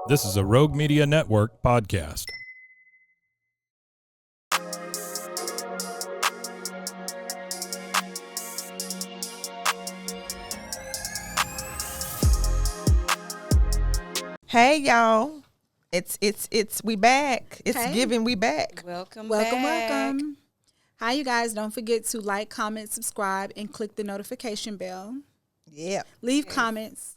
This is a Rogue Media Network podcast. Hey y'all, it's we back. It's Hey. giving we back. Welcome. Hi, you guys. Don't forget to like, comment, subscribe, and click the notification bell. Yeah, Leave comments.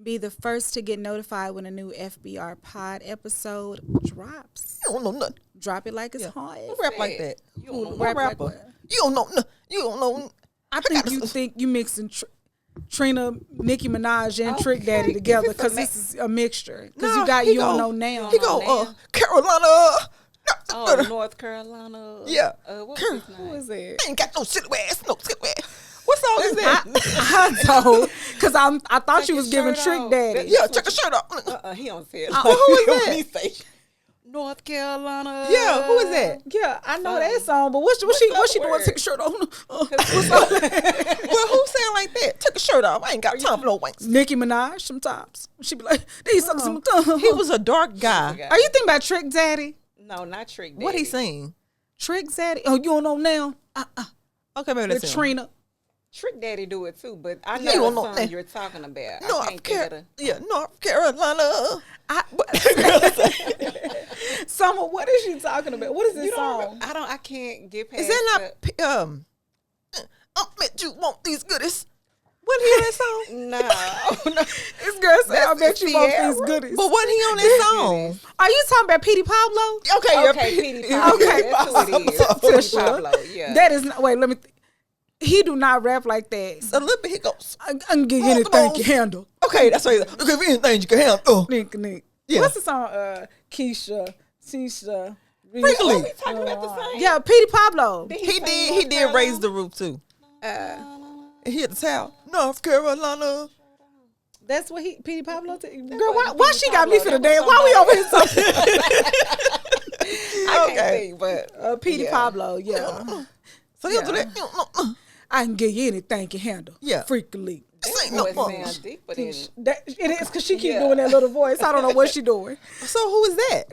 Be the first to get notified when a new FBR Pod episode drops. you don't know nothing. Drop it like it's hot. Who rap like that? You don't know What Rap like rapper? what? You don't know. You don't know. I think you mixing Trina, Nicki Minaj, and Trick Daddy together because this is a mixture. Because No, you got he you don't go- know now. He go, now. Carolina. Oh, North Carolina. Yeah. What's his Who name? is it? I ain't got no silly ass. No silly ass. What song is that? I told because I thought she Take was his giving shirt Trick off. Daddy. Yeah, check her shirt off. He don't say it. Well, who is that? He say North Carolina. Yeah, who is that? Yeah, I know that song, but what she doing? word? Take a shirt on. Well, who sound like that? Took a shirt off. I ain't got time for no wanks. Nicki Minaj sometimes. She be like, these suckers some tongue. He was a dark guy. Are you thinking about Trick Daddy? No, not Trick Daddy. What he sing? Trick Daddy? Oh, you don't know now? Okay, maybe The that's him. Trina. Trick Daddy do it too, but I You know don't the know song that. you're talking about. I North can't think of the. North Carolina. Summer, what is she talking about? What is this You song? don't. I can't get past. Is that not I bet you want these goodies? Wasn't he on that song? No. This girl said, I bet you want these goodies. But wasn't he on that song? Are you talking about Petey Pablo? Okay, Petey Pablo. Okay, That's who it is. Tisha. Petey Pablo. Yeah. That is not, wait, let me, he do not rap like that. A little bit he goes. I can get anything you handle. Okay, that's right. Look at anything you can handle. Nick. Yeah. What's the song? Keisha. Wrigley. We talking about the same. Yeah, Petey Pablo. He did raise the roof too. He hit the towel. North Carolina. That's what Petey Pablo. Girl, what why Petey she got me for Pablo, the that dance? was Why we over here talking? I can't think, but Petey yeah. Pablo, yeah. So he'll do that. You don't know. I can get you anything you handle. Yeah. Freakily. This ain't voice no sounds fun. deeper than. It is because she keep Yeah. doing that little voice. I don't know what she doing. So who is that?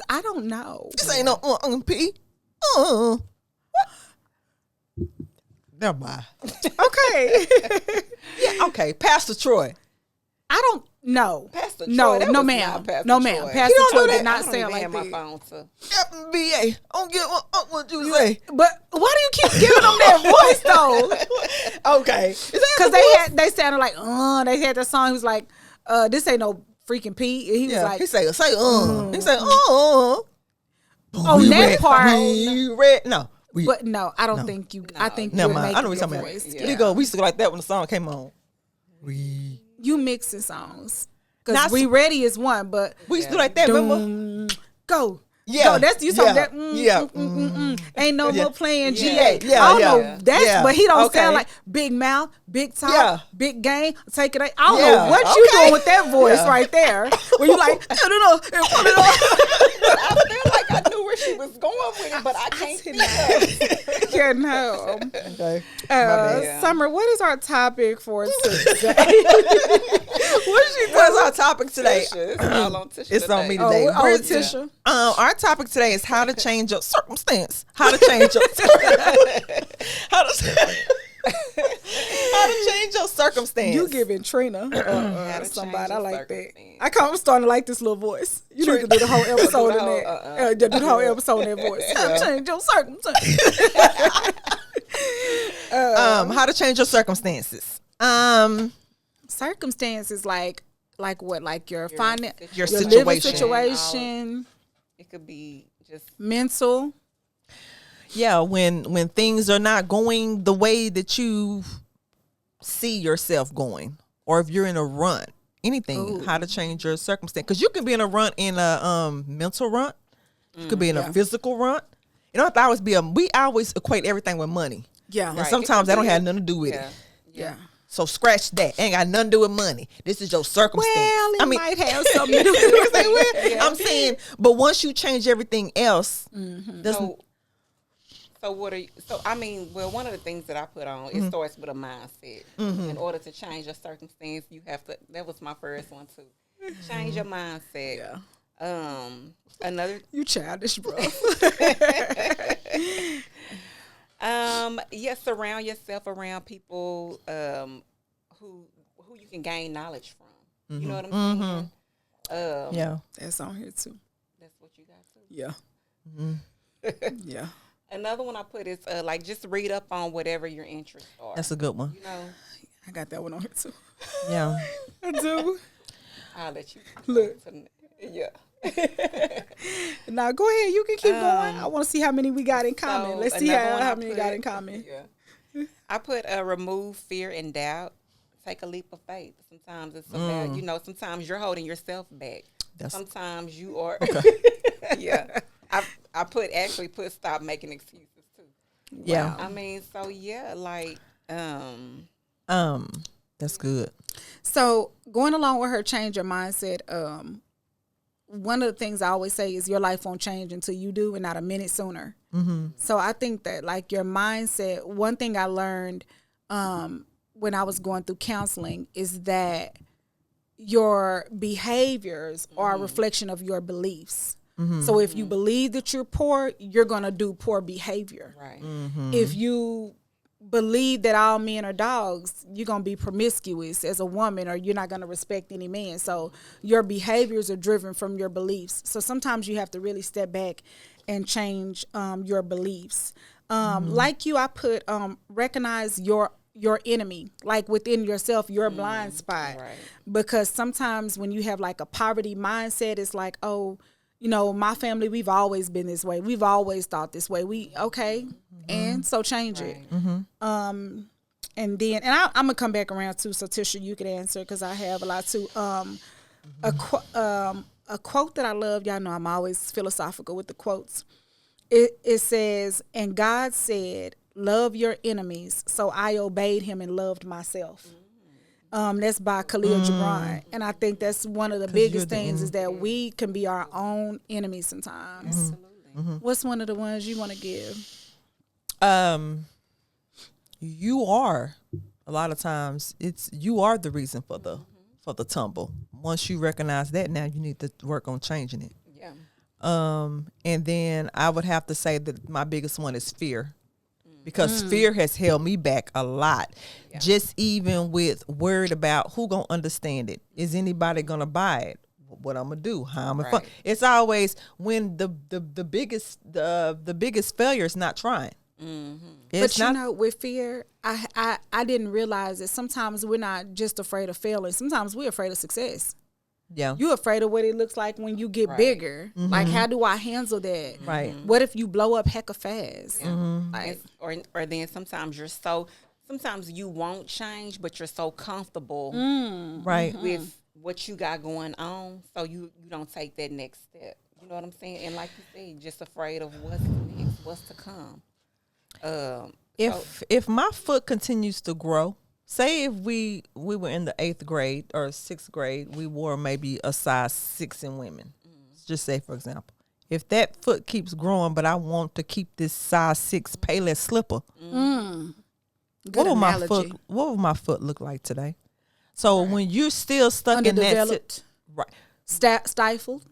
I don't know. This ain't no P. Never mind. Okay. Yeah, okay. Pastor Troy. I don't know. Pastor Troy, No, that no was ma'am. not Pastor No ma'am. Troy. Pastor don't Troy do did that. not I don't sound even like have my that. phone, so. FBA. I don't get what you say. But why do you keep giving them that voice though? Okay. Because they sounded like, they had that song. He was like, this ain't no freaking Pete. And he was like, he say, He say, on We that read- part. We read. No. But no, I don't think you. I think Never you're mind. I know what making you're your talking about. voice. Yeah. He go, we used to go like that when the song came on. We You mixing songs. Not Because We Ready is one, but used to do like that, remember? go. Yeah. Go. That's you talking Yeah. that. Ain't no Yeah. more playing Yeah. GA. Yeah. I don't Yeah. know. That's Yeah. but he don't Okay. sound like big mouth, big talk, Yeah. big game. Take it. I don't Yeah. know what you Okay. doing with that voice Yeah. right there. Where you like, I don't know. I feel like I knew where she was going with it, but I can't think of it. Yeah, no. Okay. bad. Summer, what is our topic for today? What's our topic today? Tisha, it's all on Tisha It's on today. me today. Oh, Where's Tisha. Our topic today is how to change your circumstance. How to change your how to change your circumstance. You giving Trina How to somebody. change I your like that. circumstance. I'm starting to like this little voice. You need to do the whole episode in that. Do the whole episode in that voice. How to change your circumstance. how to change your circumstances. Circumstances like what? Like your Your finance, Your living situation. situation, It could be just mental. Yeah, when things are not going the way that you see yourself going, or if you're in a run, anything, how to change your circumstance. Because you can be in a run in a mental run. You could be in a physical run. You know, we always equate everything with money. Yeah. And sometimes that don't have nothing to do with it. Yeah. So scratch that. Ain't got nothing to do with money. This is your circumstance. Well, it might have something to do with it. I'm saying, but once you change everything else, doesn't. So what are you, so I mean, well, one of the things that I put on, it starts with a mindset. In order to change your circumstance, you have to, that was my first one too. Change your mindset. Yeah. Another. You childish, bro. Surround yourself around people who you can gain knowledge from. You know what I'm saying? Yeah. That's on here too. That's what you got too. Yeah. Yeah. Another one I put is like just read up on whatever your interests are. That's a good one. You know, I got that one on here too. Yeah. I do. I'll let you Look. Yeah. Now go ahead. You can keep going. I want to see how many we got in common. So Let's see another one how I many we put- got in common. Yeah. I put remove fear and doubt. Take a leap of faith. Sometimes it's about, sometimes you're holding yourself back. Sometimes you are. Yeah. I put stop making excuses too. Yeah. I mean, so yeah, like That's good. So going along with her change your mindset, one of the things I always say is your life won't change until you do, and not a minute sooner. So I think that like your mindset, one thing I learned when I was going through counseling is that your behaviors are a reflection of your beliefs. So if you believe that you're poor, you're going to do poor behavior. right. If you believe that all men are dogs, you're going to be promiscuous as a woman, or you're not going to respect any man. So your behaviors are driven from your beliefs. So sometimes you have to really step back and change your beliefs. Like you, I put recognize your enemy, like within yourself, your blind spot. Right. Because sometimes when you have like a poverty mindset, it's like, oh, my family, we've always been this way. We've always thought this way. And so change it. And then, I'm going to come back around too, so Tisha, you can answer because I have a lot too. A quote that I love, y'all know I'm always philosophical with the quotes. It says, and God said, love your enemies. So I obeyed him and loved myself. That's by Khalil Gibran. And I think that's one of the biggest things is that we can be our own enemies sometimes. Absolutely. What's one of the ones you want to give? You are a lot of times you are the reason for the tumble. Once you recognize that, now you need to work on changing it. Yeah. And then I would have to say that my biggest one is fear. Because fear has held me back a lot. Yeah. Just even with worried about who gonna understand it. Is anybody gonna buy it? What I'm gonna do? How I'm gonna fun? It's always when the biggest failure is not trying. But with fear, I didn't realize that sometimes we're not just afraid of failing. Sometimes we're afraid of success. Yeah. You're afraid of what it looks like when you get bigger. Like, how do I handle that? Right. What if you blow up hecka fast? Like, or then sometimes sometimes you won't change, but you're so comfortable with what you got going on, so you don't take that next step. You know what I'm saying? And like you said, just afraid of what's next, what's to come. If my foot continues to grow, say if we were in the 8th grade or 6th grade, we wore maybe a size 6 in women. Just say, for example, if that foot keeps growing, but I want to keep this size 6 Payless slipper, what will my foot look like today? So when you're still stuck in that, stifled,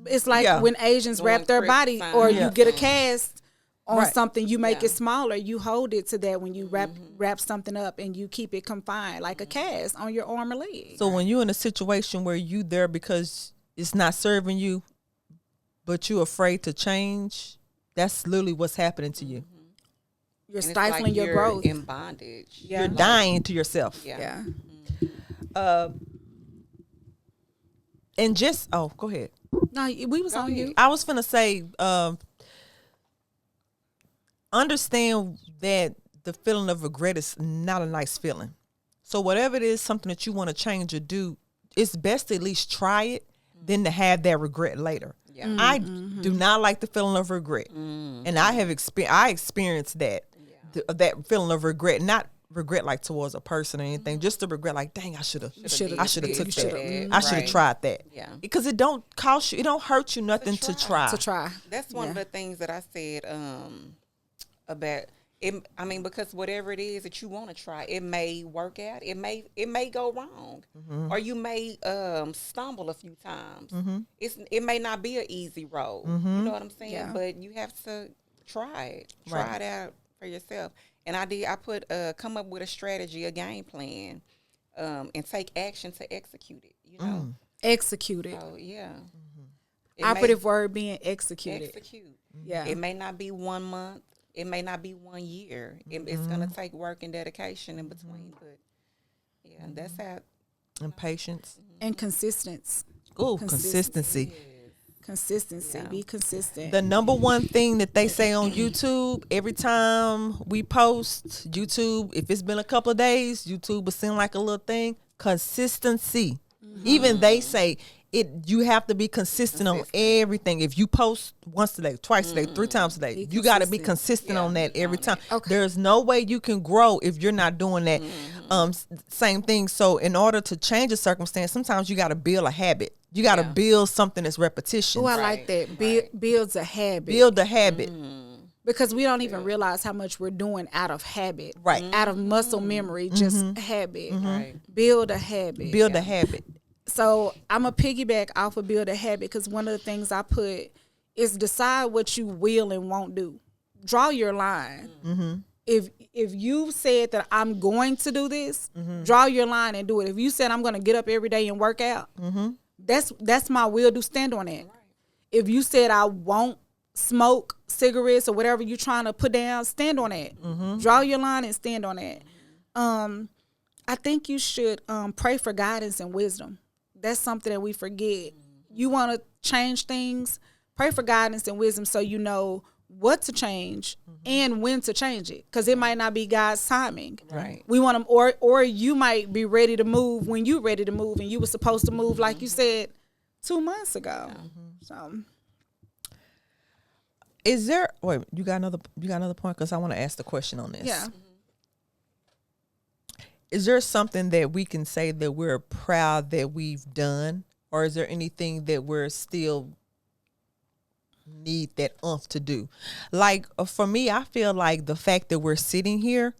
it's like when Asians wrap their body, or you get a cast on something, you make it smaller, you hold it to that when you wrap something up, and you keep it confined like a cast on your arm or leg. So when you're in a situation where you there because it's not serving you, but you're afraid to change, that's literally what's happening to you. You're stifling your growth. In bondage. Yeah. You're dying to yourself. Yeah. And just go ahead. No, we was on you. I was finna say, understand that the feeling of regret is not a nice feeling. So whatever it is, something that you want to change or do, it's best to at least try it than to have that regret later. Yeah. I do not like the feeling of regret. And I have experienced that, that feeling of regret, not regret like towards a person or anything, just the regret like, dang, I should have took that. I should have tried that. Yeah. Because it don't cost you, it don't hurt you nothing to try. To try. That's one of the things that I said about I mean, because whatever it is that you want to try, it may work out. It may go wrong, or you may stumble a few times. It may not be an easy road. You know what I'm saying? Yeah. But you have to try it. Try it out for yourself. And I put come up with a strategy, a game plan, and take action to execute it. You know, Execute it. so yeah. Operative word being executed. Execute. Yeah. It may not be 1 month. It may not be 1 year. It's going to take work and dedication in between. But, yeah, that's how. And patience. And consistency. Oh, consistency. Consistency. Yeah. Be consistent. The number one thing that they say on YouTube, every time we post, YouTube, if it's been a couple of days, YouTube will seem like a little thing. Consistency. Even they say you have to be consistent on everything. If you post once a day, twice a day, 3 times a day, you got to be consistent on that every time. Okay. There's no way you can grow if you're not doing that same thing. So in order to change a circumstance, sometimes you got to build a habit. You got to build something that's repetition. Oh, I like that. Builds a habit. Build a habit. Because we don't even realize how much we're doing out of habit. Right. Out of muscle memory, just habit. Right. Build a habit. Build a habit. So I'm a piggyback off of build a habit because one of the things I put is decide what you will and won't do. Draw your line. If you've said that I'm going to do this, draw your line and do it. If you said I'm going to get up every day and work out, that's my will do. Stand on that. Right. If you said I won't smoke cigarettes or whatever you're trying to put down, stand on that. Draw your line and stand on that. I think you should pray for guidance and wisdom. That's something that we forget. You want to change things, pray for guidance and wisdom so you know what to change and when to change it, because it might not be God's timing. Right. We want them, or you might be ready to move when you're ready to move, and you were supposed to move like you said 2 months ago. So, is there? Wait, you got another point? Because I want to ask the question on this. yeah. Is there something that we can say that we're proud that we've done, or is there anything that we're still need that to do? Like for me, I feel like the fact that we're sitting here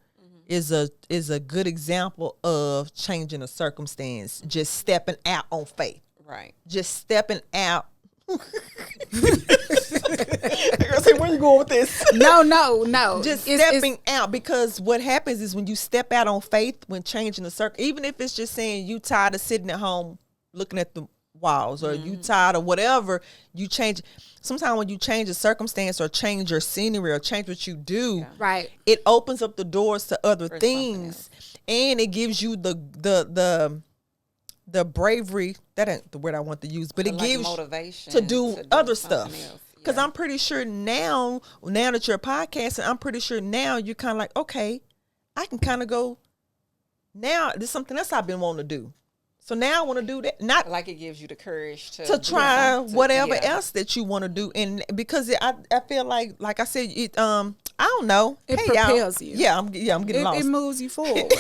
is a good example of changing a circumstance, just stepping out on faith. Right. Just stepping out. I say, where you going with this? No. Just stepping out, because what happens is when you step out on faith, when changing the circle, even if it's just saying you tired of sitting at home looking at the walls, or you tired of whatever, you change. Sometimes when you change a circumstance or change your scenery or change what you do, Right. it opens up the doors to other things, and it gives you the bravery. That ain't the word I want to use, but it gives motivation to do other stuff. else. Because Yeah. I'm pretty sure now that you're podcasting, I'm pretty sure now you're kind of like, okay, I can kind of go, now there's something else I've been wanting to do. So now I want to do that. Not Like it gives you the courage to try whatever yeah. else that you want to do. And because I feel like I said, I don't know. It y'all. propels you. Yeah, I'm getting lost. It moves you forward.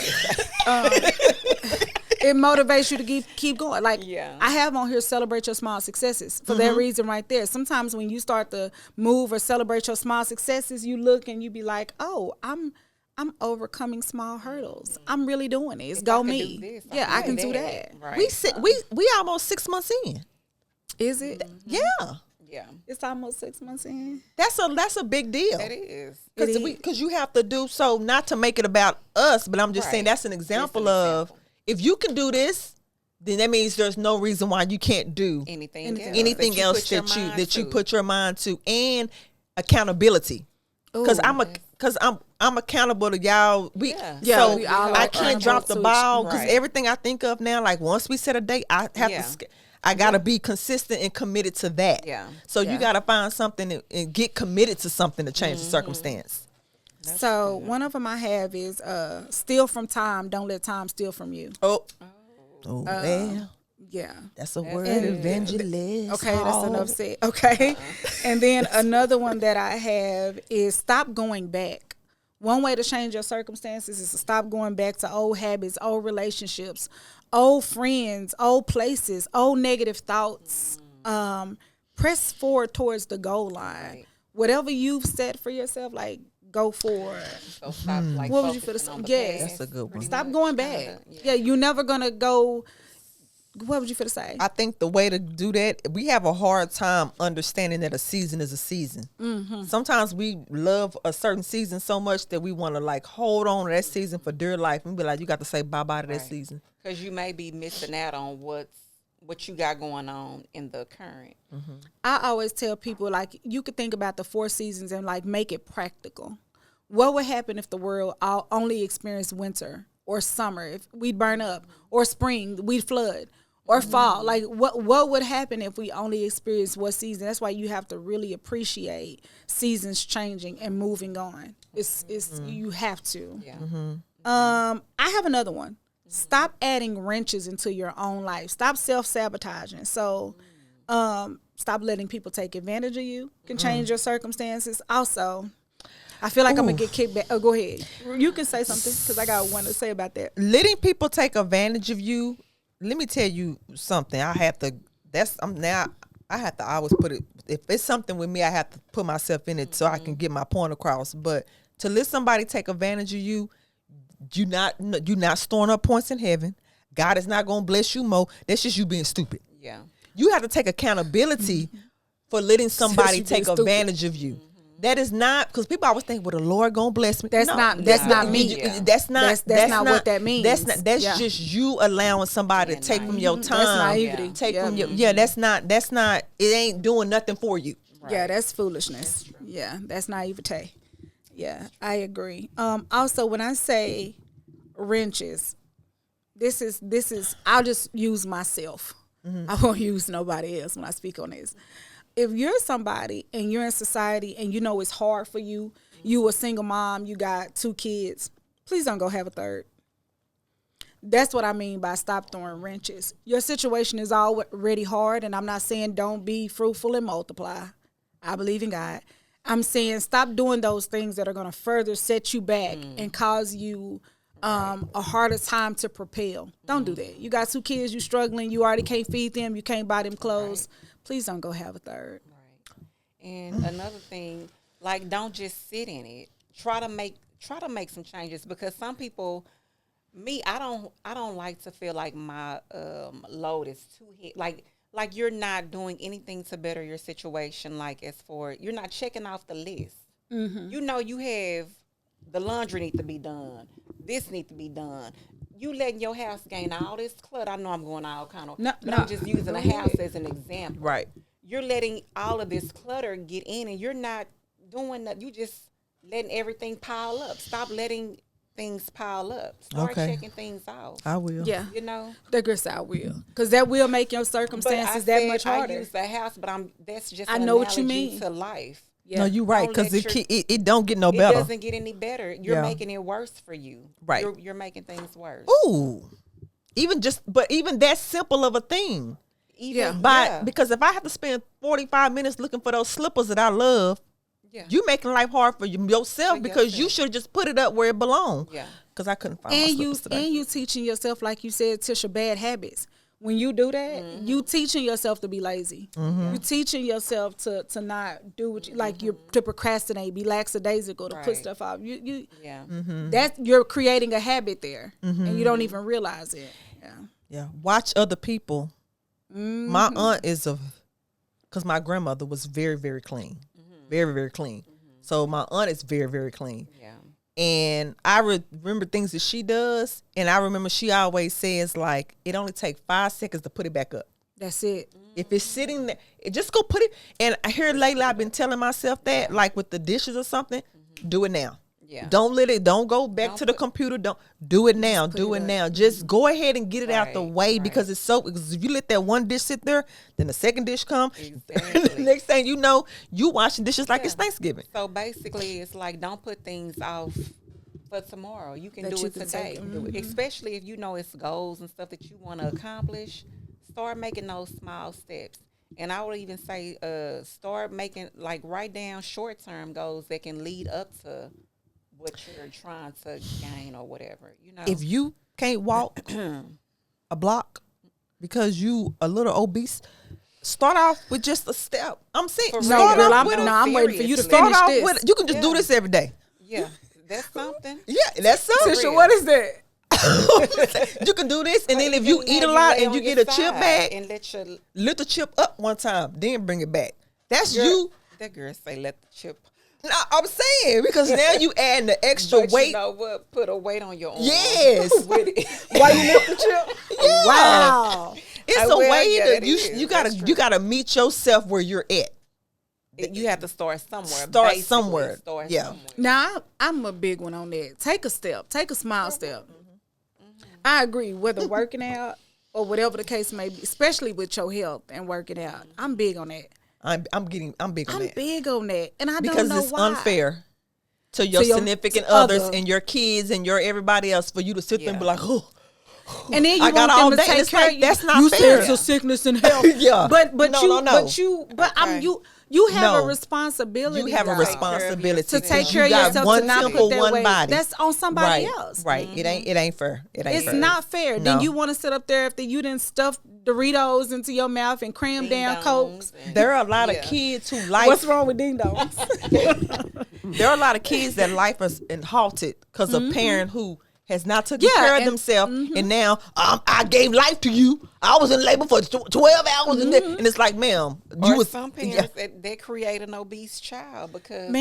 It motivates you to keep going. Like I have on here, celebrate your small successes for that reason right there. Sometimes when you start to move or celebrate your small successes, you look and you be like, oh, I'm overcoming small hurdles. I'm really doing it. It's go me. I can do that. Right. We almost 6 months in. Is it? Yeah. Yeah. It's almost 6 months in. That's a big deal. That is. Because you have to do so, not to make it about us, but I'm just saying that's an example of, if you can do this, then that means there's no reason why you can't do Anything else that you put your mind to, and accountability. Because I'm accountable to y'all. So I can't drop the ball, because everything I think of now, like once we set a date, I have to. I gotta be consistent and committed to that. Yeah. So you gotta find something and get committed to something to change the circumstance. So one of them I have is steal from time. Don't let time steal from you. Well, Yeah. that's a word, evangelist. Okay, that's enough said. Okay. And then another one that I have is stop going back. One way to change your circumstances is to stop going back to old habits, old relationships, old friends, old places, old negative thoughts. Press forward towards the goal line. Whatever you've set for yourself, like go for. So stop like What would you focusing feel? on the Yes, past, That's a good one. pretty stop much, going kinda, back. Yeah, you're never gonna go. What would you feel to say? I think the way to do that, we have a hard time understanding that a season is a season. Sometimes we love a certain season so much that we want to like hold on to that season for dear life and be like, you got to say bye-bye to that season. Because you may be missing out on what you got going on in the current. I always tell people, like, you could think about the 4 seasons and like make it practical. What would happen if the world only experienced winter or summer? If we'd burn up, or spring, we'd flood, or fall. Like, what would happen if we only experienced what season? That's why you have to really appreciate seasons changing and moving on. It's you have to. Yeah. I have another one. Stop adding wrenches into your own life. Stop self-sabotaging. So, stop letting people take advantage of you. Can change your circumstances. Also, I feel like I'm going to get kicked back. Oh, go ahead. You can say something because I got one to say about that. Letting people take advantage of you. Let me tell you something. I have to always put it, if it's something with me, I have to put myself in it so I can get my point across. But to let somebody take advantage of you, you're not storing up points in heaven. God is not going to bless you more. That's just you being stupid. Yeah. You have to take accountability for letting somebody take advantage of you. That is not, because people always think, well, the Lord gonna bless me. That's not me. That's not what that means. That's just you allowing somebody to take from your time. That's naivety. Take from your that's not it ain't doing nothing for you. Right. Yeah, that's foolishness. Yeah, that's naivete. Yeah, I agree. Also, when I say wrenches, this is I'll just use myself. I won't use nobody else when I speak on this. If you're somebody and you're in society and you know it's hard for you, you a single mom, you got 2 kids, please don't go have a third. That's what I mean by stop throwing wrenches. Your situation is already hard, and I'm not saying don't be fruitful and multiply. I believe in God. I'm saying stop doing those things that are going to further set you back and cause you a harder time to propel. Don't do that. You got 2 kids, you struggling, you already can't feed them, you can't buy them clothes. Please don't go have a third. Right. And another thing, like, don't just sit in it. Try to make some changes, because some people, I don't like to feel like my load is too heavy. Like you're not doing anything to better your situation. Like, as for, you're not checking off the list. You know, you have the laundry need to be done. This need to be done. You letting your house gain all this clutter. I know I'm going all kind of, but I'm just using a house as an example. Right. You're letting all of this clutter get in, and you're not doing that. You just letting everything pile up. Stop letting things pile up. Start checking things out. I will. Yeah. You know? The grace I will. Because that will make your circumstances that much harder. I use the house, but that's just I an know what you analogy mean. to life. Yeah. No, you're right, because it don't get no better. It doesn't get any better. You're making it worse for you. Right. You're making things worse. Ooh. Even that simple of a thing. Yeah. Because if I have to spend 45 minutes looking for those slippers that I love, you making life hard for yourself, because you should have just put it up where it belongs. Yeah. Because I couldn't find my slippers today. And you teaching yourself, like you said, Tisha, bad habits. When you do that, you teaching yourself to be lazy. You teaching yourself to not do what you like. You to procrastinate, be lackadaisical, to put stuff off. That you're creating a habit there, and you don't even realize it. Yeah. Watch other people. My aunt because my grandmother was very, very clean, very, very clean. So my aunt is very, very clean. Yeah. And I remember things that she does, and I remember she always says, like, it only takes 5 seconds to put it back up. That's it. If it's sitting there, just go put it. And here lately, I've been telling myself that, like with the dishes or something, do it now. Yeah. Don't go back to the computer. Don't do it now. Do it now. Just go ahead and get it out the way, because because if you let that one dish sit there, then the second dish come. Exactly. The next thing you know, you washing dishes like it's Thanksgiving. So basically, it's like, don't put things off for tomorrow. You can do it today. Especially if you know it's goals and stuff that you want to accomplish. Start making those small steps. And I would even say start making, like, write down short-term goals that can lead up to what you're trying to gain or whatever, you know. If you can't walk a block because you a little obese, start off with just a step. I'm saying, I'm waiting for you to start finish off this. with, you can just do this every day. Yeah, that's something. Yeah, that's something. Trisha, what is that? You can do this, and then if you eat a lot and you get a chip bag, and lift the chip up one time, then bring it back. That's you. That girl say let the chip. No, I'm saying because now you adding the extra weight. You know what? Put a weight on your arm. Yes. With it. Why you lift the chip? Yeah. Wow. It's a way that you gotta meet yourself where you're at. You have to start somewhere. Start somewhere. Yeah. Now I'm a big one on that. Take a step. Take a small step. I agree. Whether working out or whatever the case may be, especially with your health and working out, I'm big on that. I'm big on that. I'm big on that, and I because don't know it's why. unfair to your significant others and your kids and your everybody else for you to sit there and be like, oh. And then you I got want all them to day. take It's care like, of you. that's not you fair. said sickness and health. Yeah. But No. you have a responsibility. You have a responsibility to take care of yourself. One to not temple, put that one weight. body. That's on somebody else. Right. It ain't fair. It's not fair. No. Then you want to sit up there after you didn't stuff Doritos into your mouth and cram down Cokes. There are a lot of kids who like. What's wrong with ding dongs? There are a lot of kids that life is halted because of parent who has not taken care of themselves, and now I gave life to you. I was in labor for 12 hours, and it's like, ma'am, some parents that create an obese child because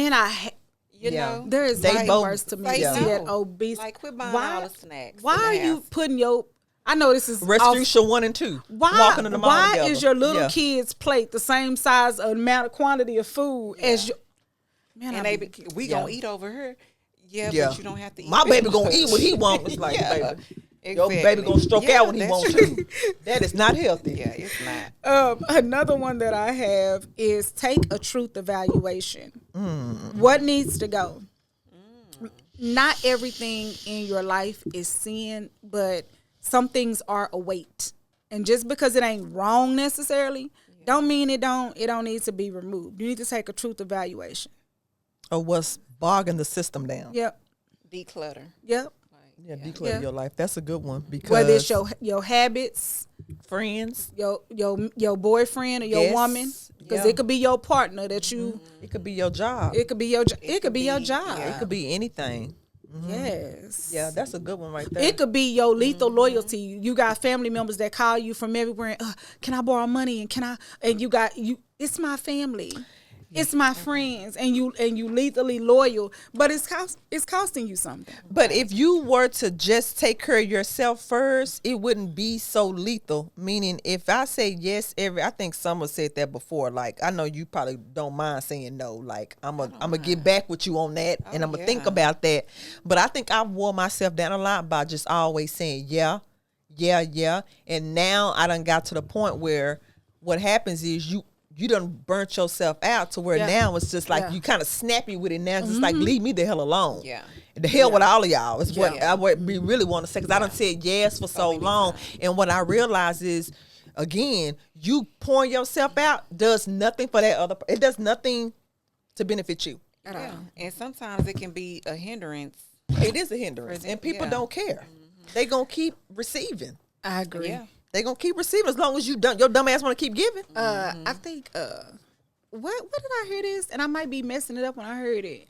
you know there is nothing worse to me than that obese. Like quit buying all the snacks. Why are you putting your? I know this is restriction 1 and 2. Why is your little kid's plate the same size amount of quantity of food as your? Man, and we gonna eat over here. Yeah, but you don't have to eat. My baby gonna eat what he wants. It's like, baby, your baby gonna stroke out when he wants to. That is not healthy. Yeah, it's not. Another one that I have is take a truth evaluation. What needs to go? Not everything in your life is sin, but some things are a weight. And just because it ain't wrong necessarily, don't mean it don't need to be removed. You need to take a truth evaluation. Or what's bogging the system down. Yep. Declutter. Yep. Yeah, declutter your life. That's a good one because whether it's your habits, friends, your boyfriend or your woman, because it could be your partner that you. It could be your job. It could be your. It could be your job. It could be anything. Yes. Yeah, that's a good one right there. It could be your lethal loyalty. You got family members that call you from everywhere. Can I borrow money? And it's my family. It's my friends, and you lethally loyal, but it's costing you something. But if you were to just take care of yourself first, it wouldn't be so lethal. Meaning, if I say yes I think someone said that before. Like, I know you probably don't mind saying no. Like, I'm gonna get back with you on that, and I'm gonna think about that. But I think I wore myself down a lot by just always saying yeah, and now I done got to the point where what happens is you done burnt yourself out to where now it's just like you kind of snappy with it now. It's like, leave me the hell alone. Yeah. The hell with all of y'all is what we really want to say. Because I done said yes for so long. And what I realize is, again, you pouring yourself out does nothing for that other. It does nothing to benefit you. Yeah. And sometimes it can be a hindrance. It is a hindrance. And people don't care. They going to keep receiving. I agree. Yeah. They gonna keep receiving as long as your dumb ass want to keep giving. I think what did I hear this? And I might be messing it up when I heard it.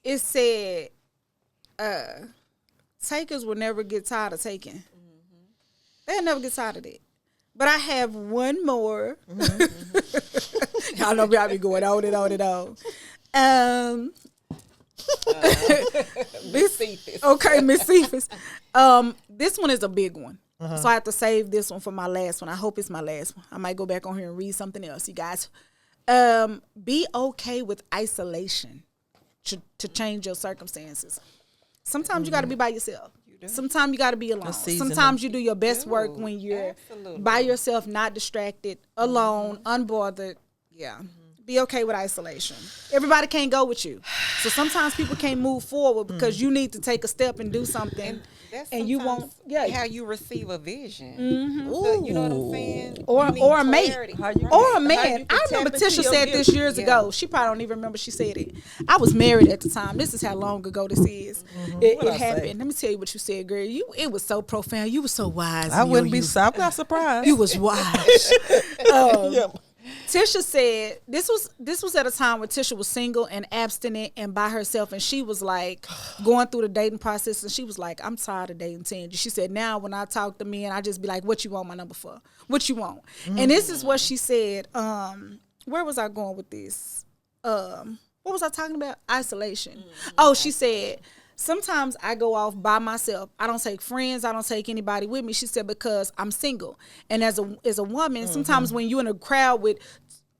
It said takers will never get tired of taking. They'll never get tired of it. But I have one more. Y'all know me, I be going on and on and on. Miss Cephas. Okay, Miss Cephas. This one is a big one. So I have to save this one for my last one. I hope it's my last one. I might go back on here and read something else, you guys. Be okay with isolation to change your circumstances. Sometimes you got to be by yourself. Sometimes you got to be alone. Sometimes you do your best work when you're by yourself, not distracted, alone, unbothered. Yeah. Be okay with isolation. Everybody can't go with you. So sometimes people can't move forward because you need to take a step and do something. And you won't, how you receive a vision. So, you know what I'm saying? Or a mate. Or a man. I remember Tisha said this years ago. She probably don't even remember she said it. I was married at the time. This is how long ago this is. It happened. Let me tell you what you said, girl. It was so profound. You were so wise. I'm not surprised. You was wise. Tisha said this was at a time when Tisha was single and abstinent and by herself, and she was like going through the dating process, and she was like, I'm tired of dating teenagers. She said, now when I talk to men, I just be like, what you want my number for? What you want? And this is what she said. Where was I going with this? What was I talking about? Isolation. Oh, she said, sometimes I go off by myself. I don't take friends. I don't take anybody with me. She said, because I'm single. And as a woman, sometimes when you're in a crowd with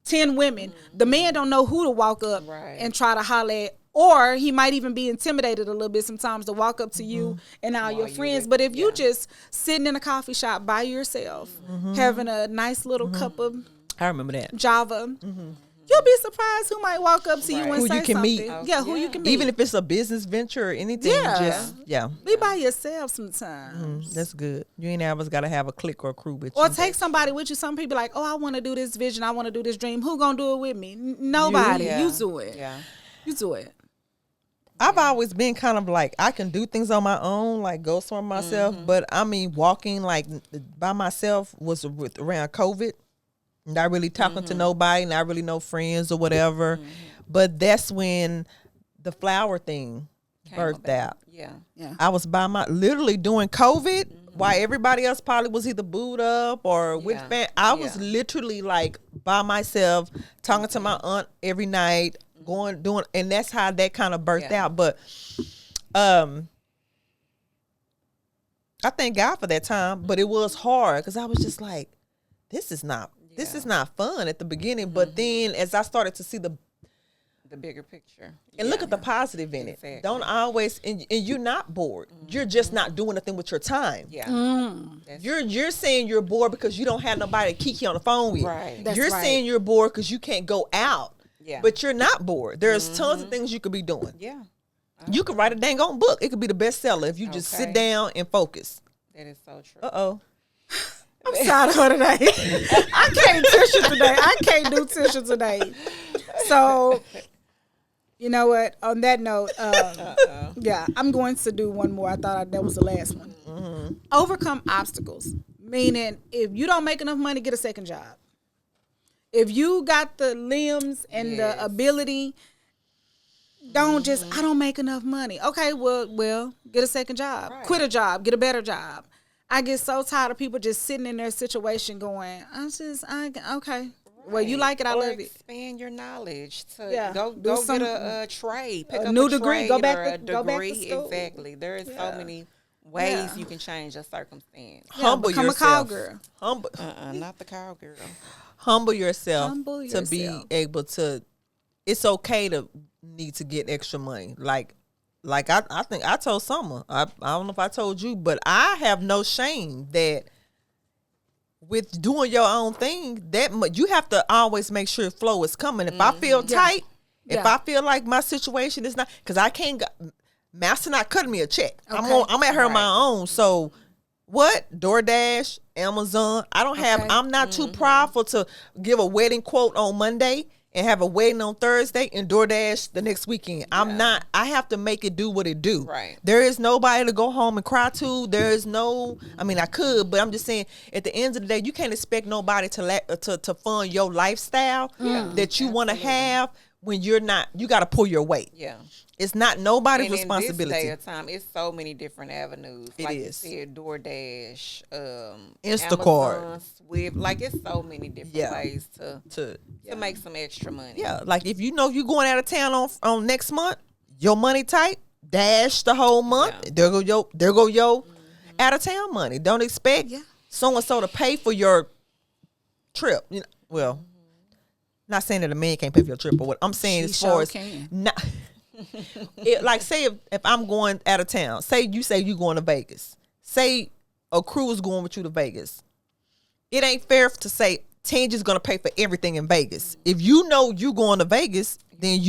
10 women, the man don't know who to walk up and try to holler at. Or he might even be intimidated a little bit sometimes to walk up to you and all your friends. But if you just sitting in a coffee shop by yourself, having a nice little cup of I remember that. Java, you'll be surprised who might walk up to you and who say you can something. meet. Yeah, who you can meet. Even if it's a business venture or anything, be by yourself sometimes. That's good. You ain't always got to have a clique or a crew with you. Or take somebody with you. Some people like, oh, I want to do this vision. I want to do this dream. Who gonna do it with me? Nobody. You do it. Yeah. You do it. I've always been kind of like, I can do things on my own, like go somewhere myself. But I mean, walking like by myself was around COVID. Not really talking to nobody, not really no friends or whatever. But that's when the flower thing birthed out. Yeah. I was literally doing COVID while everybody else probably was either booed up or with I was literally like by myself, talking to my aunt every night, doing, and that's how that kind of birthed out. But I thank God for that time, but it was hard because I was just like, this is not fun at the beginning. But then as I started to see the bigger picture and look at the positive in it, don't always, and you're not bored. You're just not doing nothing with your time. You're saying you're bored because you don't have nobody to kiki on the phone with. You're saying you're bored because you can't go out. But you're not bored. There's tons of things you could be doing. You could write a dang on book. It could be the bestseller if you just sit down and focus. That is so true. I'm tired of her today. I can't Tisha today. I can't do Tisha today. So, you know what? On that note, I'm going to do one more. I thought that was the last one. Overcome obstacles. Meaning, if you don't make enough money, get a second job. If you got the limbs and the ability, don't just, I don't make enough money. Okay, well, get a second job. Quit a job. Get a better job. I get so tired of people just sitting in their situation going, okay. Well, you like it, I love it. Expand your knowledge to go get a trade, pick up a new a degree, trade go or back a to degree. school. Exactly. There is so many ways you can change your circumstance. Humble become yourself. a cowgirl. Not the cowgirl. Humble yourself to be able to. It's okay to need to get extra money. Like I think I told Summer. I don't know if I told you, but I have no shame that with doing your own thing, that you have to always make sure flow is coming. If I feel tight, if I feel like my situation is not, because I can't. Master not cutting me a check. I'm at her on my own. So what? DoorDash, Amazon. I don't have. I'm not too prideful to give a wedding quote on Monday and have a wedding on Thursday and DoorDash the next weekend. I'm not. I have to make it do what it do. Right. There is nobody to go home and cry to. There is no. I mean, I could, but I'm just saying. At the end of the day, you can't expect nobody to fund your lifestyle that you want to have when you're not. You got to pull your weight. Yeah. It's not nobody's and responsibility. In this day of time, it's so many different avenues. Like you said, DoorDash, Instacart, Amazon, Swift. Like it's so many different ways to make some extra money. Yeah, like if you know you're going out of town on next month, your money tight, dash the whole month. Yeah. There go your out of town money. Don't expect so and so to pay for your trip. You know, well, not saying that a man can't pay for your trip, but what I'm saying as far as not. Like say if I'm going out of town, say you going to Vegas, say a crew is going with you to Vegas, it ain't fair to say Tangi's gonna pay for everything in Vegas. If you know you going to Vegas, then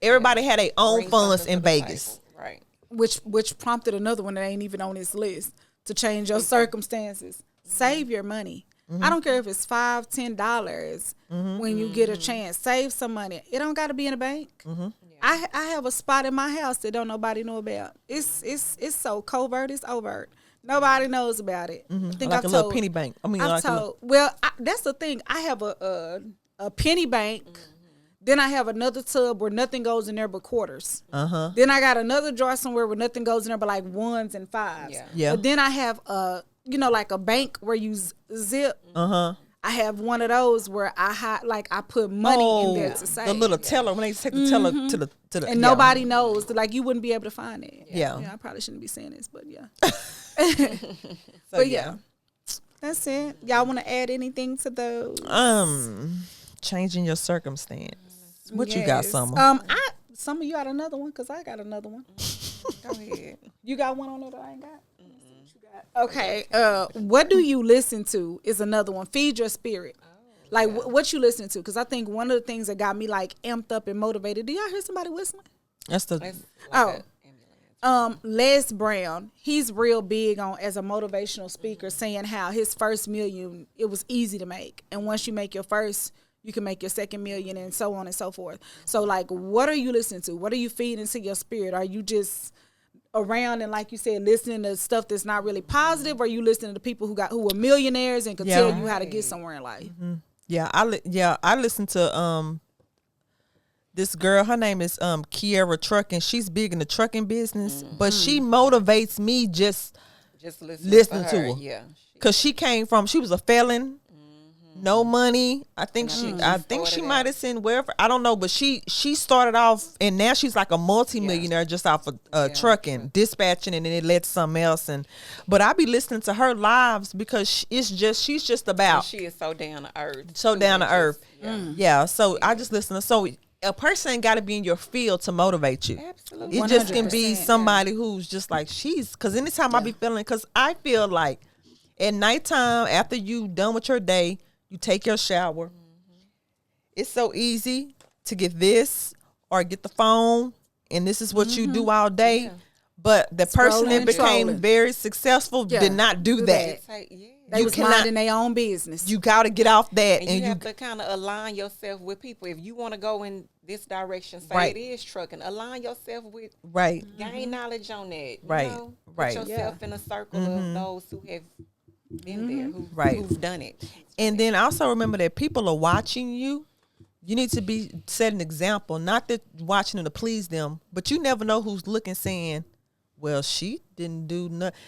everybody had their own funds in Vegas, right? Which prompted another one that ain't even on this list to change your circumstances. Save your money. I don't care if it's $5, $10 when you get a chance. Save some money. It don't got to be in a bank. I have a spot in my house that don't nobody know about. It's so covert. It's overt. Nobody knows about it. I think Like a little penny bank. I mean, like that's the thing. I have a penny bank. Then I have another tub where nothing goes in there but quarters. Then I got another drawer somewhere where nothing goes in there but like ones and fives. Yeah. But then I have like a bank where you zip. I have one of those where I put money in there to save. The little teller, when they take the teller to the and nobody knows. Like you wouldn't be able to find it. Yeah. I probably shouldn't be saying this, but yeah. So, yeah. That's it. Y'all want to add anything to those? Changing your circumstance. What you got, Summer? Summer, you got another one? Because I got another one. Go ahead. You got one on there that I ain't got? Okay. What do you listen to is another one. Feed your spirit. What you listen to? Because I think one of the things that got me like amped up and motivated. Do y'all hear somebody whistling? That's the. Les Brown, he's real big on as a motivational speaker, saying how his first million, it was easy to make. And once you make your first, you can make your second million and so on and so forth. So like, what are you listening to? What are you feeding to your spirit? Are you just around and like you said, listening to stuff that's not really positive? Or are you listening to people who are millionaires and can tell you how to get somewhere in life? I listen to this girl, her name is Kiera Trucking. She's big in the trucking business, but she motivates me just listening to her. Yeah, because she was a felon, no money. I think she might have seen wherever, I don't know, but she started off and now she's like a multimillionaire just off of trucking, dispatching, and then it led to something else. But I be listening to her lives because she's just about. And she is so down to earth. So down to earth. So I just listen to a person got to be in your field to motivate you. Absolutely. It just can be somebody who's just like, because anytime I be feeling, because I feel like at nighttime, after you done with your day, you take your shower. It's so easy to get this or get the phone, and this is what you do all day. But the person that became very successful did not do that. They was minding their own business. You got to get off that. And you have to kind of align yourself with people. If you want to go in this direction, say it is trucking, align yourself with, gain knowledge on that. Put yourself in a circle of those who have been there, who've done it. And then also remember that people are watching you. You need to be set an example, not that watching them to please them, but you never know who's looking saying, well, she didn't do nothing,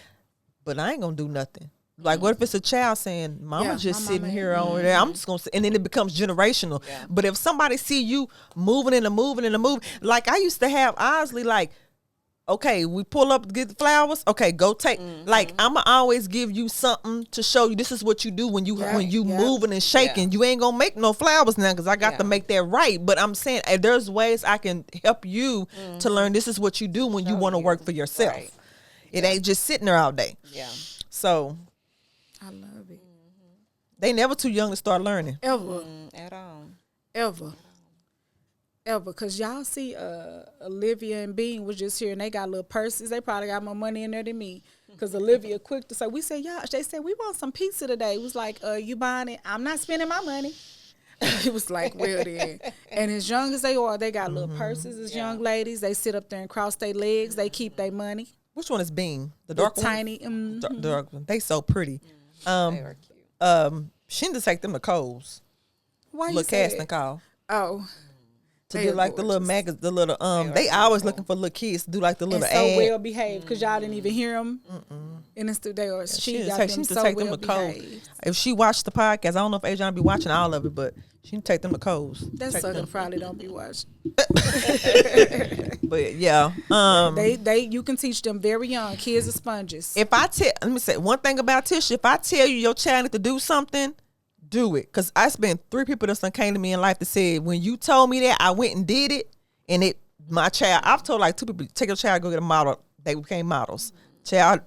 but I ain't going to do nothing. Like, what if it's a child saying, mama just sitting here over there, I'm just going to, and then it becomes generational. But if somebody see you moving, like I used to have Osley, like, okay, we pull up to get the flowers. Okay, go take. Like, I'ma always give you something to show you this is what you do when you moving and shaking. You ain't gonna make no flowers now because I got to make that right. But I'm saying there's ways I can help you to learn this is what you do when you want to work for yourself. It ain't just sitting there all day. So I love it. They never too young to start learning. Ever. At all. Ever. Because y'all see Olivia and Bean was just here and they got little purses. They probably got more money in there than me. Because Olivia quick to say, they said, we want some pizza today. It was like, you buying it? I'm not spending my money. It was like, well then. And as young as they are, they got little purses as young ladies. They sit up there and cross their legs. They keep their money. Which one is Bean? The dark one? Tiny. Dark one. They so pretty. They are cute. She need to take them to Kohl's. Why you little say casting call. Oh. To do like the little magazine, the little they always looking for little kids to do like the little ad. So well behaved because y'all didn't even hear them in the studio. She got them so well behaved. If she watched the podcast, I don't know if Adriana be watching all of it, but she need to take them to Kohl's. That sucker probably don't be watching. But yeah, they you can teach them very young. Kids are sponges. Let me say one thing about Tisha. If I tell you your child need to do something, do it. Because I spent 3 people that came to me in life that said, when you told me that, I went and did it. And my child, I've told like 2 people, take your child, go get a model. They became models. Child,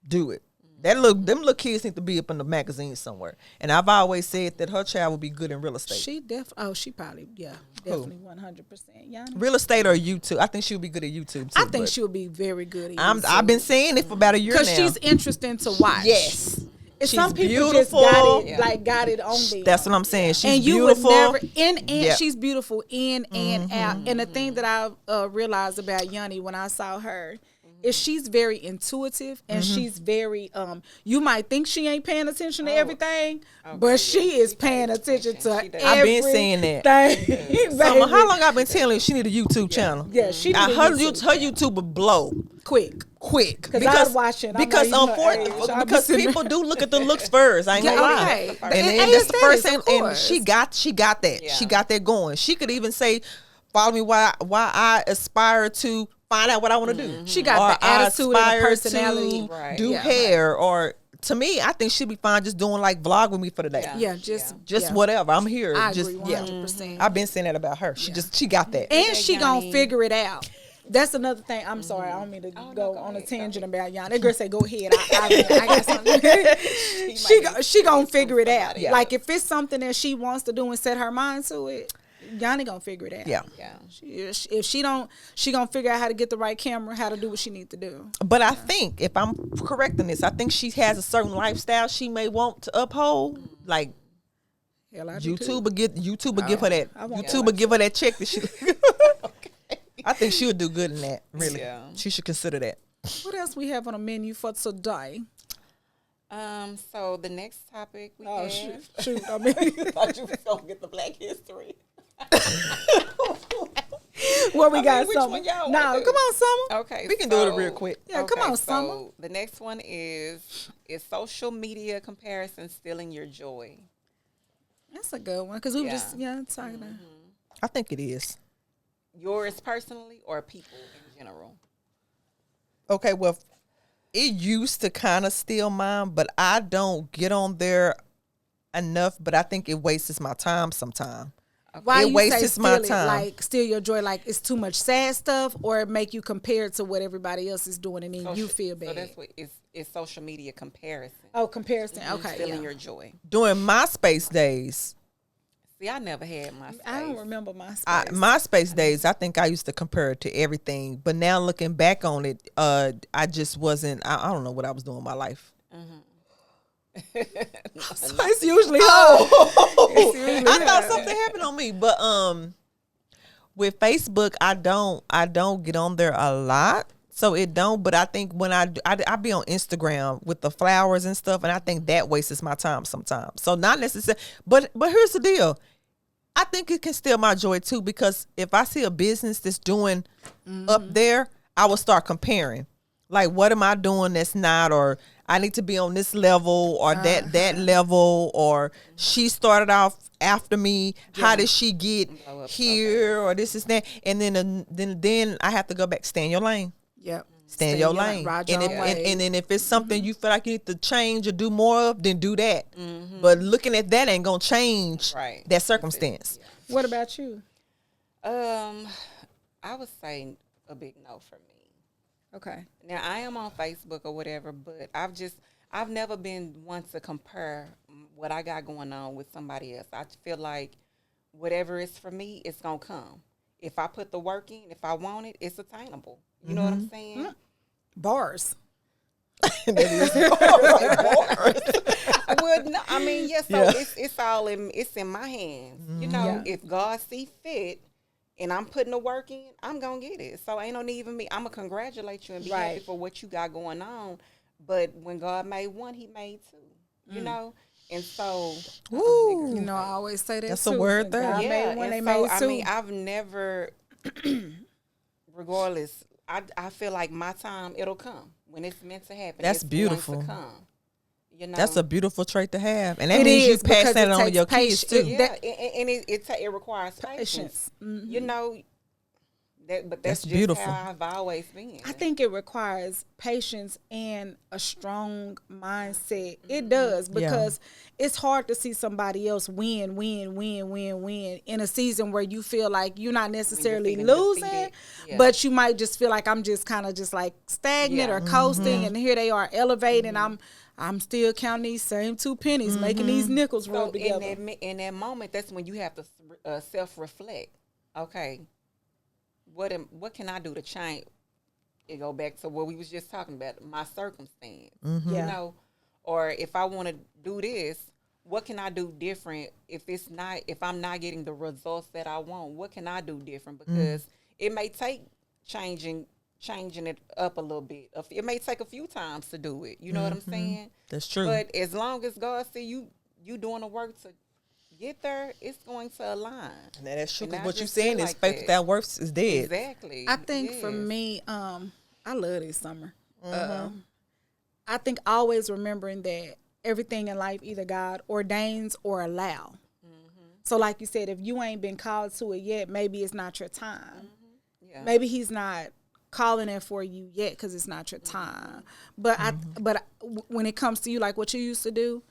do it. Them little kids need to be up in the magazine somewhere. And I've always said that her child will be good in real estate. She probably, definitely 100%. Yana? Real estate or YouTube? I think she'll be good at YouTube too. I think she'll be very good at YouTube. I've been saying it for about a year now. Because she's interesting to watch. Yes. Some people beautiful. Just got it on them. That's what I'm saying. She's and you beautiful. Would never she's beautiful in and out. And the thing that I realized about Yanni when I saw her is she's very intuitive and she's very you might think she ain't paying attention to everything, but she is paying attention to everything. I've been saying that. Summer, how long I've been telling you she need a YouTube channel? Yeah, she now need a her YouTube YouTube would blow quick. Because watch it. Because because people do look at the looks first. I ain't gonna lie. And that's the first thing. And she got that. Yeah. She got that going. She could even say, "Follow me why I aspire to find out what I want to do." She got the attitude and the personality. To do hair or. To me, I think she'd be fine just doing like vlog with me for the day. Just whatever. I'm here. I just agree 100%. I've been saying that about her. She got that. And she gonna figure it out. That's another thing. I'm sorry, I don't mean to go on a tangent about Yana. That girl say, "Go ahead." I got something. she gonna figure it out. Yeah. Like if it's something that she wants to do and set her mind to it, Yanni gonna figure it out. Yeah. If she don't, she gonna figure out how to get the right camera, how to do what she need to do. But I think, if I'm correct in this, I think she has a certain lifestyle she may want to uphold. Like YouTube will give her that. YouTube will give her that check that she. I think she would do good in that. Really, she should consider that. What else we have on the menu for today? So the next topic we have. Shoot, I mean, thought you was gonna get the Black History. Well, we got which Summer. one y'all No, wanna do? come on, Summer. Okay, We can do it real quick. Yeah, come on, Summer. So the next one is social media comparison stealing your joy? That's a good one because we were just talking about. I think it is. Yours personally or people in general? Okay, well, it used to kind of steal mine, but I don't get on there enough. But I think it wastes my time sometimes. Why it you wastes say my steal it, time. like steal your joy? Like it's too much sad stuff, or it make you compare it to what everybody else is doing, and then you feel bad. So that's what it's social media comparison. Oh, comparison. Okay, Stealing your joy. During MySpace days, See, I never had MySpace. I don't remember MySpace. MySpace days, I think I used to compare it to everything. But now looking back on it, I just wasn't. I don't know what I was doing in my life. So it's usually I thought something happened on me, but with Facebook, I don't get on there a lot, so it don't. But I think when I be on Instagram with the flowers and stuff, and I think that wastes my time sometimes. So not necessarily, but here's the deal. I think it can steal my joy too, because if I see a business that's doing up there, I will start comparing. Like, what am I doing that's not, or I need to be on this level or that level, or she started off after me. How did she get here, or this is that? And then I have to go back. Stay in your lane. Yep. Stay in your lane. Ride your own way. And then if it's something you feel like you need to change or do more of, then do that. But looking at that ain't gonna change that circumstance. What about you? I would say a big no for me. Okay. Now I am on Facebook or whatever, but I've never been one to compare what I got going on with somebody else. I feel like whatever is for me, it's gonna come. If I put the work in, if I want it, it's attainable. You know what I'm saying? Bars. Well, no, I mean, yes. So it's all it's in my hands. You know, if God see fit, and I'm putting the work in, I'm gonna get it. So ain't no need for me. I'm gonna congratulate you and be happy for what you got going on. But when God made one, He made two. You know, and so you know, I always say that. That's too. a word there. God made one, they made two. I mean, I've never, regardless. I feel like my time, it'll come when it's meant to happen. That's it's beautiful. Going to come. You know? That's a beautiful trait to have, and that means you pass that on your kids too. Yeah, and it requires patience. You know, but that's just beautiful. how I've always been. I think it requires patience and a strong mindset. It does, because it's hard to see somebody else win in a season where you feel like you're not necessarily losing, but you might just feel like I'm just kind of just like stagnant or coasting, and here they are elevating. I'm still counting these same 2 pennies, making these nickels roll together. In that moment, that's when you have to self-reflect. Okay, what can I do to change? It go back to what we was just talking about, my circumstance. You know, or if I want to do this, what can I do different? If I'm not getting the results that I want, what can I do different? Because it may take changing changing it up a little bit. It may take a few times to do it. You know what I'm saying? That's true. But as long as God see you doing the work to get there, it's going to align. Now that's true. And Because I what you're just saying feel is like faith that. without works is dead. Exactly. I think for me, I love this summer. I think always remembering that everything in life either God ordains or allow. So like you said, if you ain't been called to it yet, maybe it's not your time. Yeah. Maybe he's not calling it for you yet because it's not your time. But when it comes to you, like what you used to do,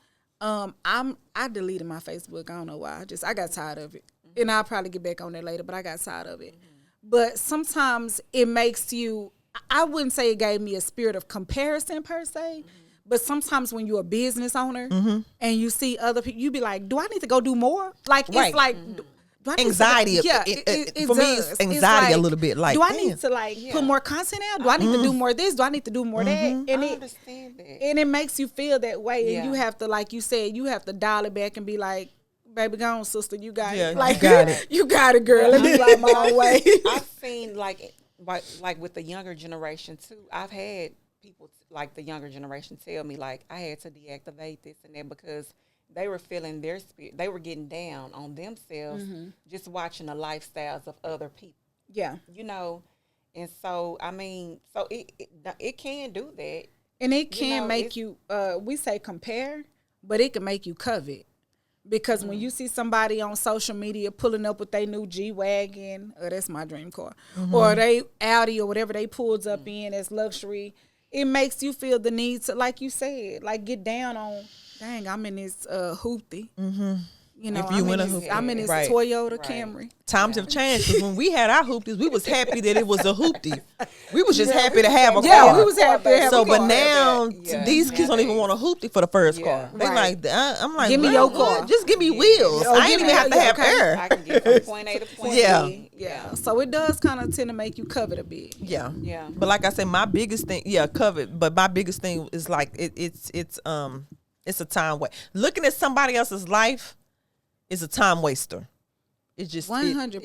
I deleted my Facebook. I don't know why. I got tired of it. And I'll probably get back on there later, but I got tired of it. But sometimes it makes you, I wouldn't say it gave me a spirit of comparison per se, but sometimes when you're a business owner and you see other people, you be like, do I need to go do more? Like, Right. it's like, do I need Anxiety. To go, yeah, For me, it's does. anxiety a like, little bit. Like, do I damn. need to put more content out? Do I need to do more of this? Do I need to do more of that? And I it, understand that. and it makes you feel that way. Yeah. And you have to, like you said, you have to dial it back and be like, baby, go on, sister, you got Yeah, it. you Like, got it. You got it, girl. Let me fly my own way. I've seen like with the younger generation too. I've had people like the younger generation tell me like I had to deactivate this and that because they were feeling their spirit. They were getting down on themselves just watching the lifestyles of other people. Yeah. You know, and so I mean, so it can do that. And it can know, make you, we say compare, but it can make you covet. Because when you see somebody on social media pulling up with their new G-Wagon, that's my dream car, or they Audi or whatever they pulls up in as luxury, it makes you feel the need to, like you said, like get down on, dang, I'm in this hoopty. You know, If you win a hoopty. I'm in this Right. Toyota Camry. Times have changed. 'Cause when we had our hoopties, we was happy that it was a hoopty. We was just happy to have a car. Yeah, we was happy to have So, a but car. now Yeah. these kids don't even want a hoopty for the first car. They Right. like, I'm like, Give me girl, your what? car. Just give me wheels. Oh, I give ain't me even have to your- have okay. air. I can get from point A to point Yeah. B. Yeah. So it does kind of tend to make you covet a bit. Yeah. Yeah. But like I said, my biggest thing, covered. But my biggest thing is like it's a time waste. Looking at somebody else's life is a time waster. It's just 100%.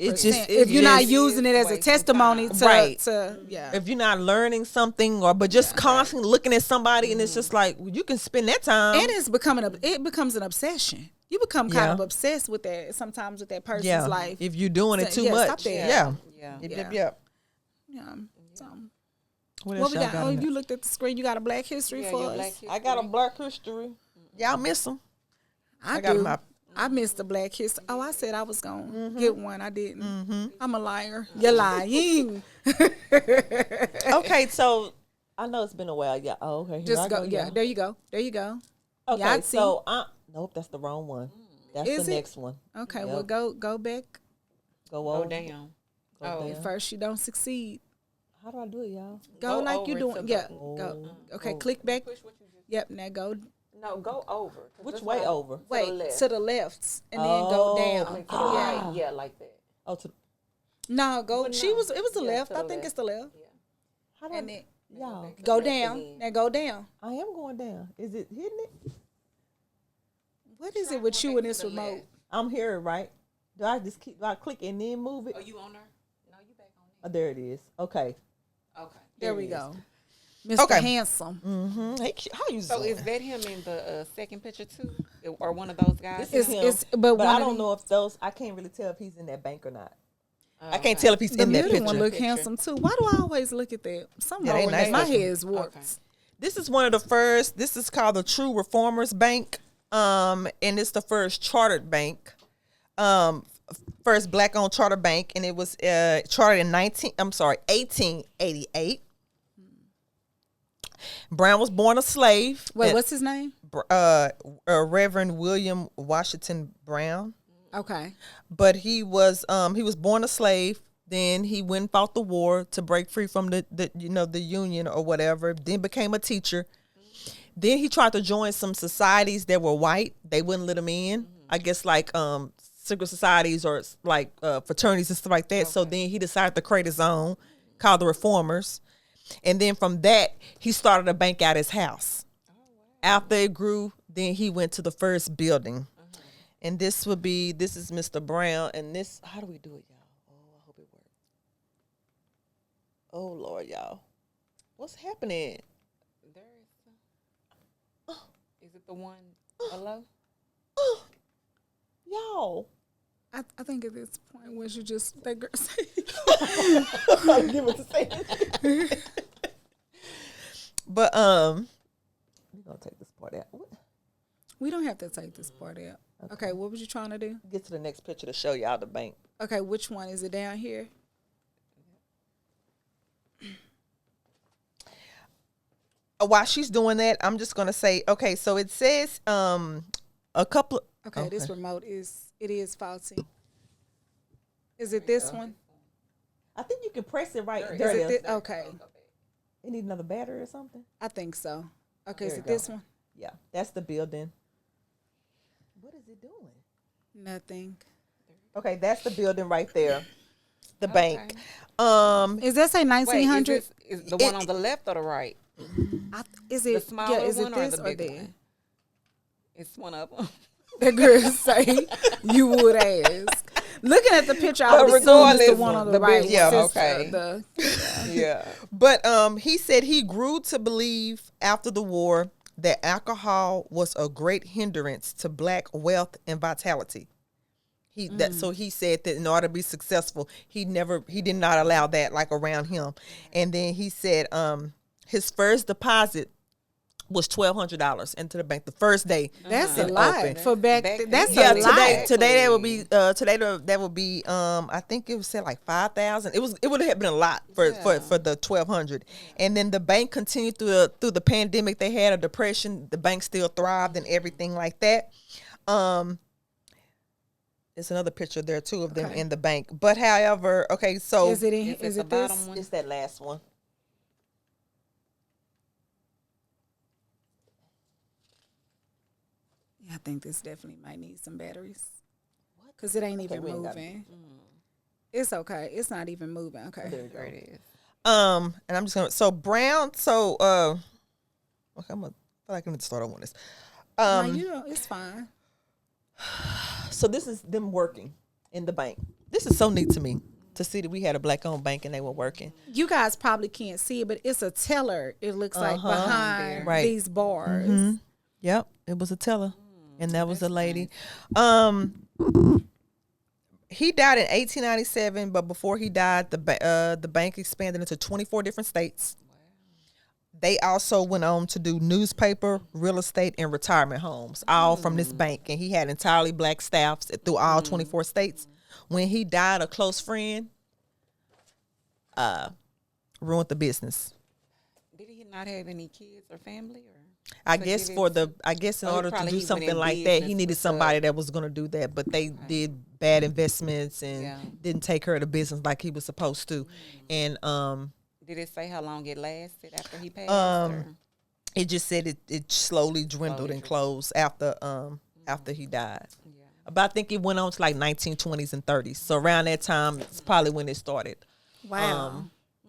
If you're not using it as a wasting testimony time. to, Right. yeah. if you're not learning something but just constantly looking at somebody and it's just like you can spend that time. And it becomes an obsession. You become kind of obsessed with that sometimes with that person's life. If you're doing it too Yeah, much. stop that. Yeah. Yeah. Yep. Yeah. So, What what else we y'all got? got Oh, in there? you looked at the screen. You got a Black History Yeah, for your us. Black History. I got a Black History. Y'all miss them. I got do. my- I missed the Black History. Oh, I said I was gonna get one. I didn't. I'm a liar. You're lying. Okay, so I know it's been a while. Yeah. Oh, okay. Here Just I go. go. Yeah. There you go. There you go. Okay, Yahtzee. so nope, that's the wrong one. That's Is the it? next one. Okay. Yep. Well, go back. Go Go over. down. Go Oh. down. At first, you don't succeed. How do I do it, y'all? Go Go like over you're to doing. the- Yeah. Go. Okay. go. Click back. Push what you just. Yep. Now go. No, go over. Which way over? Wait to the left and then Oh, go I down. mean, to the Yeah. right. Yeah, like that. Oh, to No, go. Well, She no. was. It was the Yeah, left. to I the think left. it's the left. Yeah. how do And I? then Y'all, go left down. again. Now go down. I am going down. Is it hitting it? What is it with you and this remote? I'm here, right? Do I just do I click and then move it? Oh, you on there? No, you back on Oh, there it is. Okay. there. Okay. There it we is. go. Mr. Okay. Handsome. Mm-hmm. Hey, how you So doing? is that him in the second picture too, or one of those guys? This is It's, him. it's but, But one I of don't the- know if those. I can't really tell if he's in that bank or not. Oh, I can't okay. tell if he's The in that middle one picture. look handsome too. Why do I always look at that? Something Yeah, they wrong with nice that. My looking. head is warped. This is one of the first. This is called the True Reformers Bank, and it's the first chartered bank, first black-owned charter bank, and it was chartered in 1888. Brown was born a slave. Wait, and, what's his name? Reverend William Washington Brown. Okay. But he was born a slave. Then he went and fought the war to break free from the Union or whatever. Then became a teacher. Then he tried to join some societies that were white. They wouldn't let him in. I guess like secret societies or like fraternities and stuff like that. Okay. So then he decided to create his own called the Reformers. And then from that, he started a bank at his house. Oh, wow. After it grew, then he went to the first building. And this is Mr. Brown. And this, how do we do it, y'all? Oh, I hope it Oh Lord, y'all, what's happening? There is it the one below? Y'all. I think at this point, was you just that girl say? Give it to say. But we're gonna take this part out. What? We don't have to take this part out. Okay, what was you trying to do? Get to the next picture to show y'all the bank. Okay, which one is it down here? While she's doing that, I'm just gonna say, okay, so it says a couple. Okay, this remote is faulty. Is it this one? I think you can press it right Is there. it okay, You need another battery or something? I think so. Okay, is There it you this go. one? Yeah, that's the building. What is it doing? Nothing. Okay, that's the building right there. The bank. Is that say Wait, 1900? is the one on the left or the right? Is The it smaller is it one or this the or big that? one? It's one of them. The girl say you would ask. Looking at the picture, I would assume it's the one on the right. yeah, Since, okay. Yeah. But he said he grew to believe after the war that alcohol was a great hindrance to Black wealth and vitality. So he said that in order to be successful, he did not allow that like around him. And then he said his first deposit was $1,200 into the bank the first day. That's it a lot opened. for back. That's Yeah, a lot. today that would be that would be I think it was said like 5,000. It would have been a lot for the 1,200. And then the bank continued through the pandemic. They had a depression. The bank still thrived and everything like that. There's another picture there too of them in the bank. But however, okay, so Is it the bottom this? one? it's that last one. I think this definitely might need some batteries. Because it ain't even moving. It's okay. It's not even moving. Okay. There it is. And I'm just gonna okay, I feel like I'm gonna start on this. No, you don't. It's fine. So this is them working in the bank. This is so neat to me to see that we had a Black-owned bank and they were working. You guys probably can't see it, but it's a teller. It looks like behind Right. these bars. Mm-hmm. Yep, it was a teller, and that was a lady. He died in 1897, but before he died, the bank expanded into 24 different states. Wow. They also went on to do newspaper, real estate, and retirement homes, all from this bank. And he had entirely Black staffs through all 24 states. When he died, a close friend ruined the business. Did he not have any kids or family? Or I guess in order to do something like that, he needed somebody that was going to do that. But they did bad investments and didn't take care of the business like he was supposed to. And did it say how long it lasted after he passed? it just said it slowly dwindled and closed after he died. Yeah. But I think it went on to like 1920s and 30s. So around that time, it's probably when it started. Wow.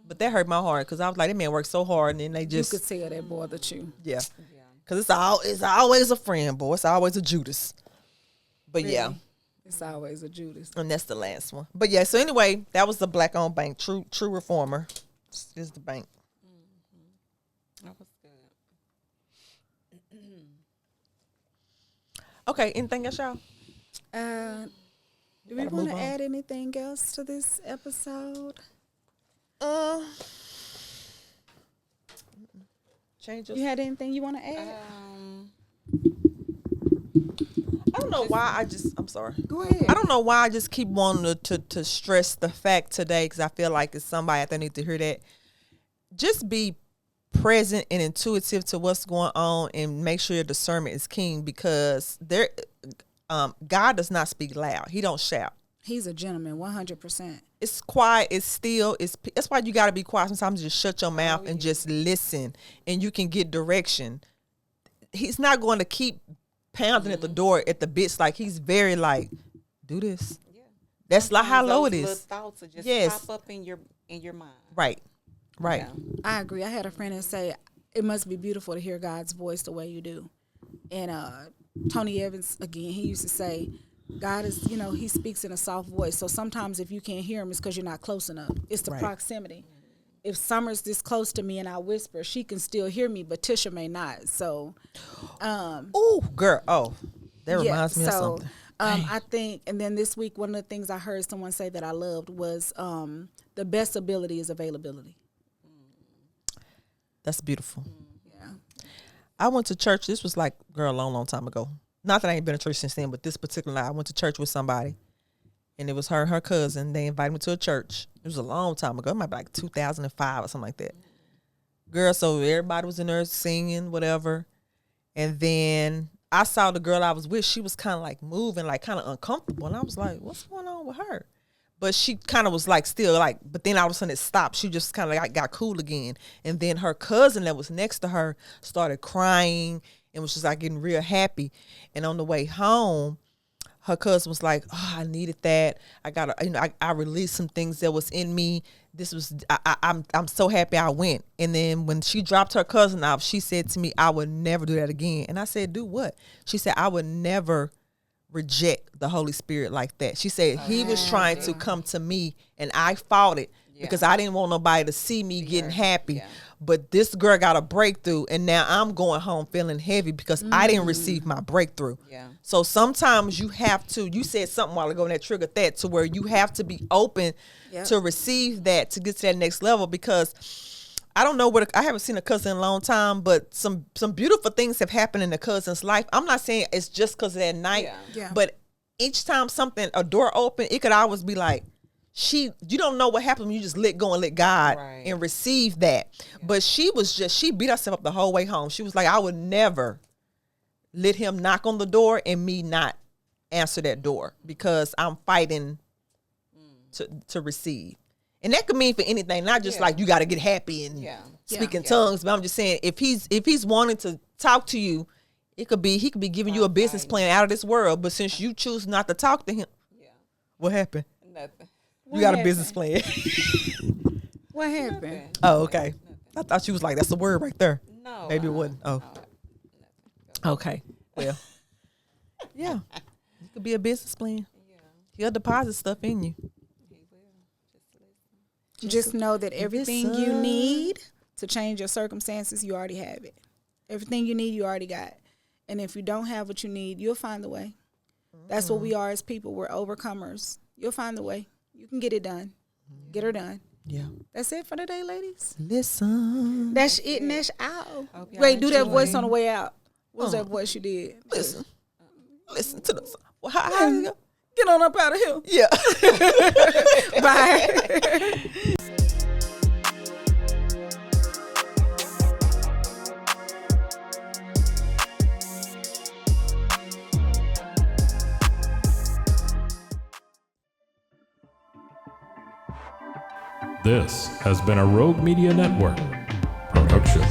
But that hurt my heart because I was like, that man worked so hard, and then they just you could tell that bothered you. Yeah. Because it's always a friend, boy. It's always a Judas. But Really? yeah. It's always a Judas. And that's the last one. But yeah, so anyway, that was the Black-owned bank. True reformer. This is the bank. That was good. Okay, anything else, y'all? Do we want to add anything else to this episode? Changes. You had anything you want to add? I don't know why I'm sorry. Go ahead. I don't know why I just keep wanting to stress the fact today because I feel like it's somebody out there need to hear that. Just be present and intuitive to what's going on and make sure your discernment is keen because God does not speak loud. He don't shout. He's a gentleman, 100%. It's quiet. It's still. That's why you got to be quiet. Sometimes just shut your mouth and just listen, and you can get direction. He's not going to keep pounding at the door at the bits like he's very like, do this. Yeah. That's like how low it is. Those little thoughts will just pop up in your mind. Right. Yeah. I agree. I had a friend that say it must be beautiful to hear God's voice the way you do. And Tony Evans, again, he used to say, God is, he speaks in a soft voice. So sometimes if you can't hear him, it's because you're not close enough. It's the proximity. if Summer's this close to me and I whisper, she can still hear me, but Tisha may not. So, Oh, girl. Oh, that reminds me of something. I think, and then this week, one of the things I heard someone say that I loved was the best ability is availability. That's beautiful. Yeah. I went to church. This was like, girl, a long, long time ago. Not that I ain't been to church since then, but this particular night, I went to church with somebody, and it was her and her cousin. They invited me to a church. It was a long time ago. It might be like 2005 or something like that. Girl, so everybody was in there singing, whatever. And then I saw the girl I was with. She was kind of like moving, like kind of uncomfortable. And I was like, what's going on with her? But she kind of was like still like, but then all of a sudden it stopped. She just kind of like got cool again. And then her cousin that was next to her started crying and was just like getting real happy. And on the way home, her cousin was like, oh, I needed that. I got to, I released some things that was in me. This was, I'm so happy I went. And then when she dropped her cousin off, she said to me, I would never do that again. And I said, do what? She said, I would never reject the Holy Spirit like that. She said he was trying to come to me and I fought it because I didn't want nobody to see me getting happy. Yeah. But this girl got a breakthrough and now I'm going home feeling heavy because I didn't receive my breakthrough. Yeah. So sometimes you have to, you said something a while ago and that triggered that, to where you have to be open to receive that, to get to that next level. Because I don't know what, I haven't seen a cousin in a long time, but some beautiful things have happened in the cousin's life. I'm not saying it's just because of that night, but each time a door open, it could always be like, you don't know what happened when you just let go and let God and receive that. Yeah. But she beat herself up the whole way home. She was like, I would never let him knock on the door and me not answer that door because I'm fighting to receive. And that could mean for anything, not just like you got to get happy and speak in tongues. But I'm just saying, if he's wanting to talk to you, he could be giving you a business plan out of this world. But since you choose not to talk to him, what happened? Nothing. You got a business plan. What happened? Oh, okay. I thought she was like, that's the word right there. No. Maybe it wasn't. Oh. No. Okay. Well, yeah. It could be a business plan. Yeah. He'll deposit stuff in you. He will. Just know that everything you need to change your circumstances, you already have it. Everything you need, you already got. And if you don't have what you need, you'll find the way. That's what we are as people. We're overcomers. You'll find the way. You can get it done. Get her done. Yeah. That's it for today, ladies. Listen. That's it and that's out. Wait, do that voice on the way out. What's that voice you did? Listen. Listen to the song. Well, how you go? Get on up out of here. Yeah. Bye. This has been a Rogue Media Network production.